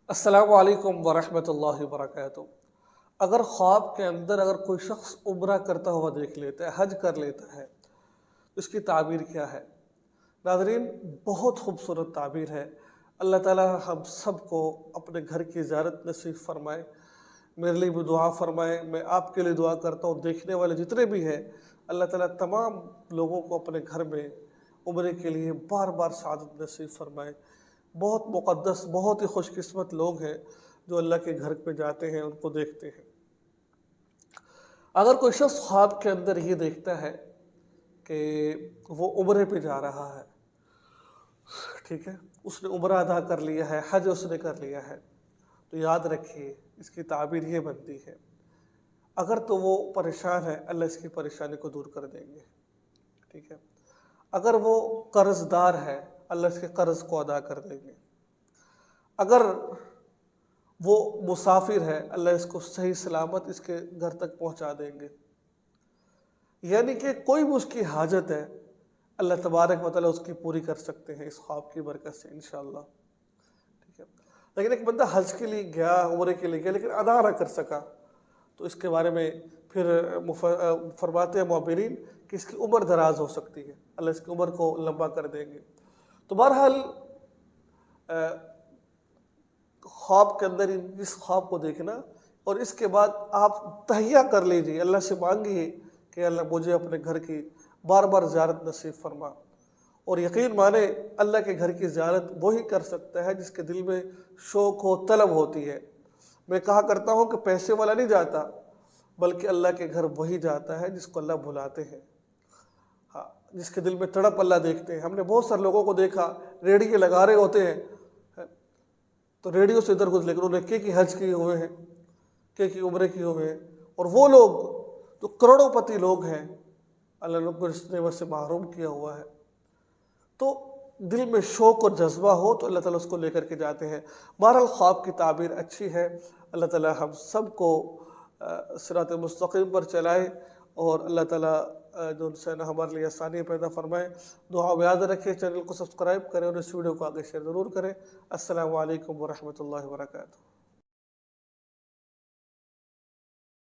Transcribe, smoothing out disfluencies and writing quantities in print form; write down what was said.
السلام علیکم ورحمۃ اللہ وبرکاتہ۔ اگر خواب کے اندر کوئی شخص عمرہ کرتا ہوا دیکھ لیتا ہے، حج کر لیتا ہے، تو اس کی تعبیر کیا ہے؟ ناظرین، بہت خوبصورت تعبیر ہے۔ اللہ تعالیٰ ہم سب کو اپنے گھر کی زیارت نصیب فرمائے، میرے لیے بھی دعا فرمائے، میں آپ کے لیے دعا کرتا ہوں، دیکھنے والے جتنے بھی ہیں اللہ تعالیٰ تمام لوگوں کو اپنے گھر میں عمرے کے لیے بار بار سعادت نصیب فرمائے۔ بہت مقدس، بہت ہی خوش قسمت لوگ ہیں جو اللہ کے گھر پہ جاتے ہیں، ان کو دیکھتے ہیں۔ اگر کوئی شخص خواب کے اندر یہ دیکھتا ہے کہ وہ عمرے پہ جا رہا ہے، ٹھیک ہے، اس نے عمرہ ادا کر لیا ہے، حج اس نے کر لیا ہے، تو یاد رکھیے اس کی تعبیر یہ بنتی ہے، اگر تو وہ پریشان ہے اللہ اس کی پریشانی کو دور کر دیں گے، ٹھیک ہے۔ اگر وہ قرض دار ہے اللہ اس کے قرض کو ادا کر دیں گے۔ اگر وہ مسافر ہے اللہ اس کو صحیح سلامت اس کے گھر تک پہنچا دیں گے۔ یعنی کہ کوئی بھی اس کی حاجت ہے اللہ تبارک و تعالیٰ اس کی پوری کر سکتے ہیں اس خواب کی برکت سے انشاءاللہ، ٹھیک ہے۔ لیکن ایک بندہ حج کے لیے گیا، عمرے کے لیے گیا لیکن ادا نہ کر سکا، تو اس کے بارے میں پھر فرماتے ہیں معبرین کہ اس کی عمر دراز ہو سکتی ہے، اللہ اس کی عمر کو لمبا کر دیں گے۔ تو بہرحال خواب کے اندر اس خواب کو دیکھنا، اور اس کے بعد آپ تہیہ کر لیجیے، اللہ سے مانگیے کہ اللہ مجھے اپنے گھر کی بار بار زیارت نصیب فرما، اور یقین مانے اللہ کے گھر کی زیارت وہی کر سکتا ہے جس کے دل میں شوق ہو، طلب ہوتی ہے۔ میں کہا کرتا ہوں کہ پیسے والا نہیں جاتا، بلکہ اللہ کے گھر وہی جاتا ہے جس کو اللہ بھلاتے ہیں، ہاں، جس کے دل میں تڑپ اللہ دیکھتے ہیں۔ ہم نے بہت سارے لوگوں کو دیکھا ریڈیو لگا رہے ہوتے ہیں تو ریڈیو سے ادھر کچھ، لیکن انہیں کی حج کیے ہوئے ہیں، کی عمرے کیے ہوئے ہیں، اور وہ لوگ جو کروڑوں پتی لوگ ہیں اللہ نے ان کو اس نعمت سے محروم کیا ہوا ہے۔ تو دل میں شوق اور جذبہ ہو تو اللہ تعالیٰ اس کو لے کر کے جاتے ہیں۔ بہرحال خواب کی تعبیر اچھی ہے، اللہ تعالیٰ ہم سب کو صراط مستقیم پر چلائے، اور اللہ تعالیٰ جو ان سے ہمارے لیے آسانی پیدا فرمائے۔ دعا میں یاد رکھیں، چینل کو سبسکرائب کریں اور اس ویڈیو کو آگے شیئر ضرور کریں۔ السلام علیکم ورحمۃ اللہ وبرکاتہ۔